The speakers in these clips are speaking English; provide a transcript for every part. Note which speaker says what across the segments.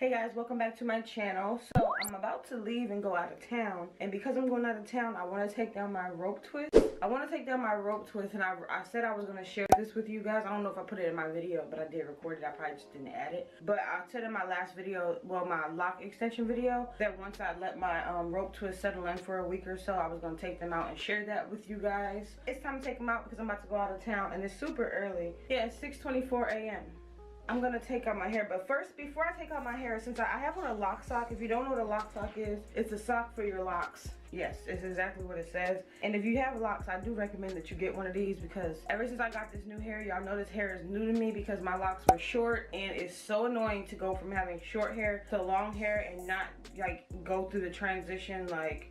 Speaker 1: Hey guys, welcome back to my channel. So I'm about to leave and go out of town, and because I'm going out of town, I want to take down my rope twist. And I said I was going to share this with you guys. I don't know if I put it in my video, but I did record it. I probably just didn't add it. But I said in my last video, well, my lock extension video, that once I let my rope twist settle in for a week or so, I was going to take them out and share that with you guys. It's time to take them out because I'm about to go out of town, and it's super early. Yeah, it's 6:24 a.m. I'm gonna take out my hair, but first, before I take out my hair, since I have on a lock sock, if you don't know what a lock sock is, it's a sock for your locks. Yes, it's exactly what it says. And if you have locks, I do recommend that you get one of these, because ever since I got this new hair, y'all know this hair is new to me because my locks were short, and it's so annoying to go from having short hair to long hair and not like go through the transition, like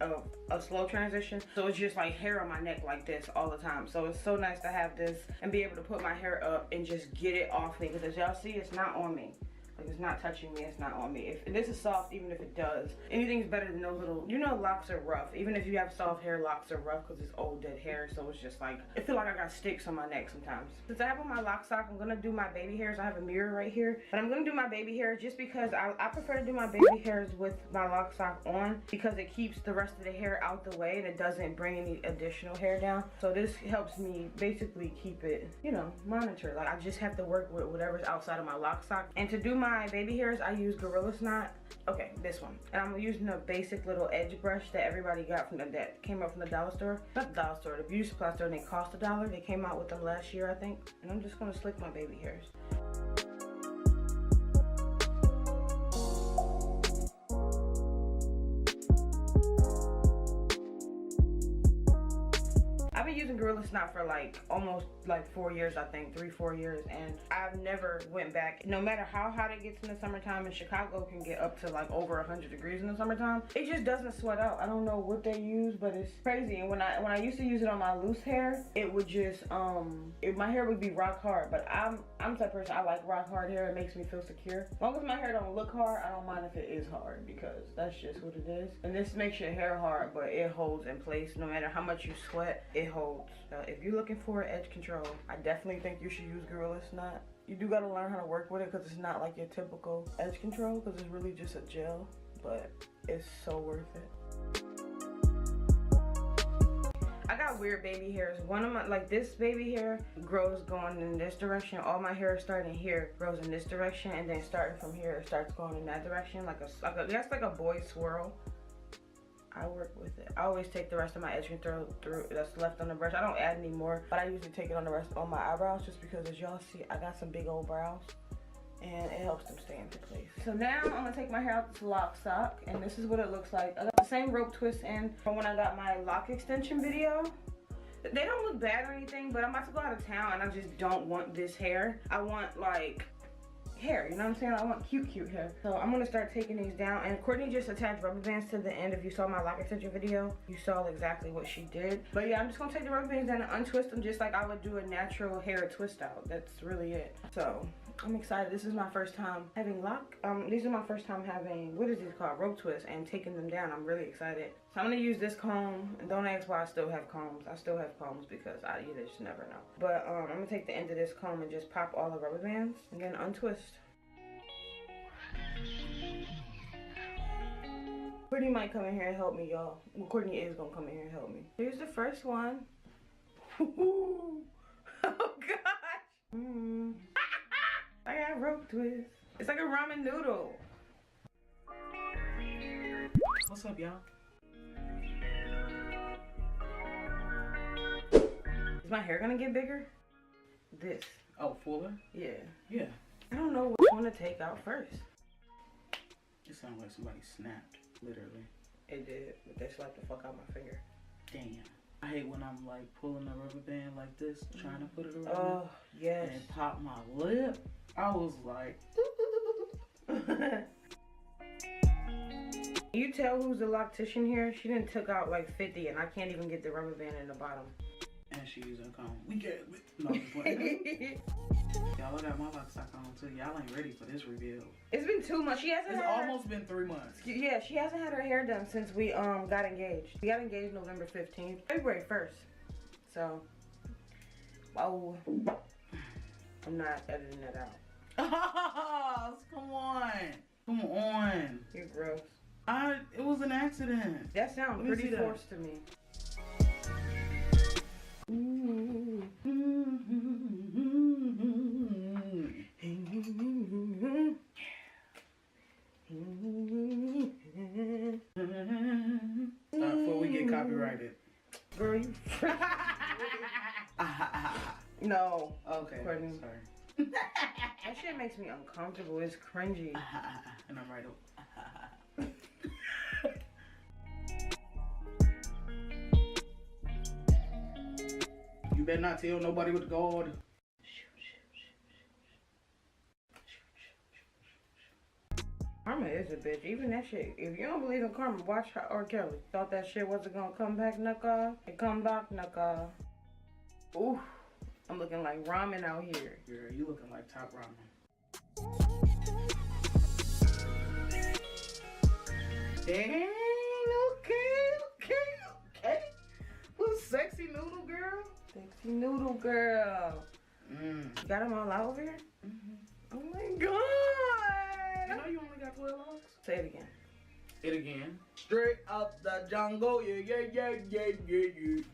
Speaker 1: a slow transition. So it's just like hair on my neck like this all the time. So it's so nice to have this and be able to put my hair up and just get it off me, because as y'all see, it's not on me. Like, it's not touching me, it's not on me. If this is soft, even if it does, anything's better than those little, you know, locks are rough. Even if you have soft hair, locks are rough because it's old dead hair. So it's just like, I feel like I got sticks on my neck sometimes. Since I have on my lock sock, I'm gonna do my baby hairs. I have a mirror right here, but I'm gonna do my baby hair just because I prefer to do my baby hairs with my lock sock on, because it keeps the rest of the hair out the way and it doesn't bring any additional hair down. So this helps me basically keep it, you know, monitored. Like, I just have to work with whatever's outside of my lock sock. And to do my baby hairs, I use Gorilla Snot. Okay, this one. And I'm using a basic little edge brush that everybody got from that came out from the dollar store. Not the dollar store, the beauty supply store, and they cost $1. They came out with them last year, I think. And I'm just gonna slick my baby hairs. I've been using Gorilla Snot for like almost like 4 years, I think, 3-4 years, and I've never went back. No matter how hot it gets in the summertime, and Chicago can get up to like over 100 degrees in the summertime, it just doesn't sweat out. I don't know what they use, but it's crazy. And when I used to use it on my loose hair, it would just my hair would be rock hard. But I'm the type of person, I like rock hard hair. It makes me feel secure. As long as my hair don't look hard, I don't mind if it is hard, because that's just what it is. And this makes your hair hard, but it holds in place. No matter how much you sweat, it holds. If you're looking for edge control, I definitely think you should use Gorilla Snot. You do gotta learn how to work with it, because it's not like your typical edge control, because it's really just a gel, but it's so worth it. I got weird baby hairs. One of my, like, this baby hair grows going in this direction. All my hair starting here grows in this direction, and then starting from here it starts going in that direction, that's like a boy swirl. I work with it. I always take the rest of my edge control through that's left on the brush. I don't add any more, but I usually take it on the rest on my eyebrows, just because, as y'all see, I got some big old brows, and it helps them stay into place. So now I'm gonna take my hair out this lock sock, and this is what it looks like. I got the same rope twist in from when I got my lock extension video. They don't look bad or anything, but I'm about to go out of town, and I just don't want this hair. I want like hair, you know what I'm saying? I want cute hair. So I'm gonna start taking these down, and Courtney just attached rubber bands to the end. If you saw my lock extension video, you saw exactly what she did. But yeah, I'm just gonna take the rubber bands down and untwist them just like I would do a natural hair twist out. That's really it. So I'm excited. This is my first time having these are my first time having, what is this called, rope twist, and taking them down. I'm really excited. So I'm gonna use this comb, and don't ask why I still have combs. I still have combs because you just never know. But I'm gonna take the end of this comb and just pop all the rubber bands and then untwist. Courtney might come in here and help me, y'all. Well, Courtney is gonna come in here and help me. Here's the first one. Oh gosh. I got rope twist. It's like a ramen noodle.
Speaker 2: What's up, y'all?
Speaker 1: Is my hair gonna get bigger? This.
Speaker 2: Oh, fuller?
Speaker 1: Yeah.
Speaker 2: Yeah.
Speaker 1: I don't know which one to take out first.
Speaker 2: It sounds like somebody snapped, literally.
Speaker 1: It did, but they slapped the fuck out my finger.
Speaker 2: Damn. I hate when I'm like pulling a rubber band like this, trying to put it around.
Speaker 1: Oh, yes.
Speaker 2: And pop my lip. I was like,
Speaker 1: You tell who's the loctician here? She done took out like 50, and I can't even get the rubber band in the bottom.
Speaker 2: and she using a comb. We get it. No, y'all, I got my lock sock on too. Y'all ain't ready for this reveal.
Speaker 1: It's been 2 months. She hasn't.
Speaker 2: It's almost been 3 months.
Speaker 1: Yeah, she hasn't had her hair done since we got engaged. We got engaged November 15th, February 1st. So, oh, I'm not editing that out.
Speaker 2: Come on. Come on.
Speaker 1: You're gross.
Speaker 2: It was an accident.
Speaker 1: That sounds pretty forced to me.
Speaker 2: Before we get copyrighted.
Speaker 1: Girl, you. No.
Speaker 2: Okay.
Speaker 1: Courtney.
Speaker 2: Sorry.
Speaker 1: That shit makes me uncomfortable. It's cringy.
Speaker 2: And I'm right up. You better not tell nobody what to guard.
Speaker 1: Karma is a bitch. Even that shit. If you don't believe in karma, watch R. Kelly. Thought that shit wasn't gonna come back, knuckle. It come back, knuckle. Ooh, I'm looking like ramen out here.
Speaker 2: Girl, you looking like top ramen. Dang, okay. Little sexy noodle girl.
Speaker 1: Sexy noodle girl. You got them all out over here? Oh my god.
Speaker 2: You know you only got 12 locks?
Speaker 1: Say it again.
Speaker 2: It again. Straight out the jungle, yeah.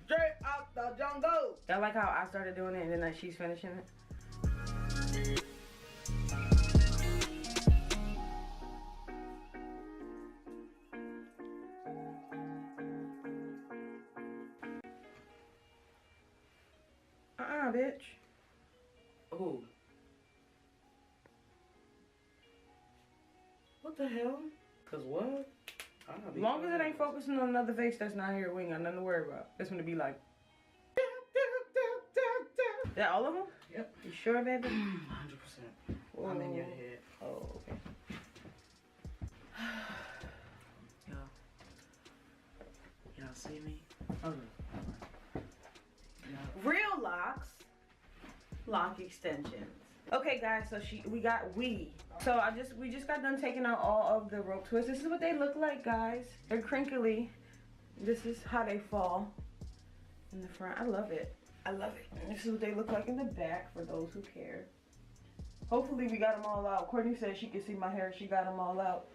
Speaker 2: Straight out the jungle.
Speaker 1: I like how I started doing it and then she's finishing it. Bitch.
Speaker 2: Oh. What the hell? Cause what?
Speaker 1: As long as it ain't focusing on another face that's not here, we ain't got nothing to worry about. It's gonna be like. Is that all of them?
Speaker 2: Yep.
Speaker 1: You sure, baby?
Speaker 2: 100%. I'm in your head.
Speaker 1: Oh, okay.
Speaker 2: Y'all see me?
Speaker 1: Real locks. Lock extensions. Okay, guys, so So we just got done taking out all of the rope twists. This is what they look like, guys. They're crinkly. This is how they fall in the front. I love it. I love it. And this is what they look like in the back for those who care. Hopefully we got them all out. Courtney said she could see my hair. She got them all out.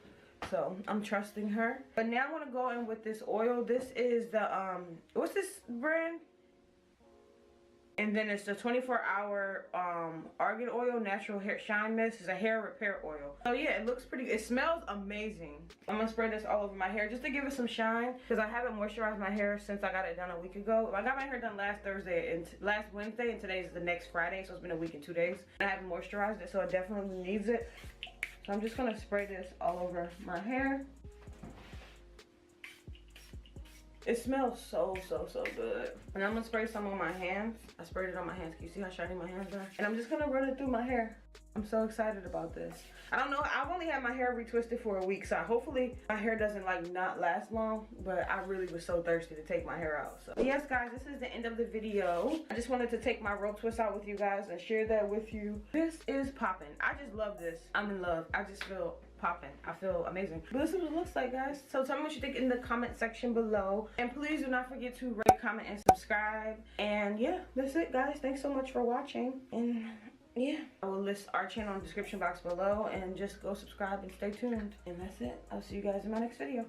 Speaker 1: So I'm trusting her. But now I'm gonna go in with this oil. This is the what's this brand? And then it's the 24-hour Argon oil, natural hair shine mist. It's a hair repair oil. So yeah, it looks pretty, it smells amazing. I'm gonna spray this all over my hair just to give it some shine, because I haven't moisturized my hair since I got it done a week ago. I got my hair done last Thursday and last Wednesday, and today is the next Friday, so it's been a week and 2 days. I haven't moisturized it, so it definitely needs it. So I'm just gonna spray this all over my hair. It smells so good. And I'm gonna spray some on my hands. I sprayed it on my hands. Can you see how shiny my hands are? And I'm just gonna run it through my hair. I'm so excited about this. I don't know, I've only had my hair retwisted for a week, so hopefully my hair doesn't like not last long, but I really was so thirsty to take my hair out. So yes, guys, this is the end of the video. I just wanted to take my rope twist out with you guys and share that with you. This is popping. I just love this. I'm in love. I just feel popping. I feel amazing. But this is what it looks like, guys. So tell me what you think in the comment section below. And please do not forget to rate, comment, and subscribe. And yeah, that's it, guys. Thanks so much for watching. And yeah, I will list our channel in the description box below, and just go subscribe and stay tuned. And that's it. I'll see you guys in my next video.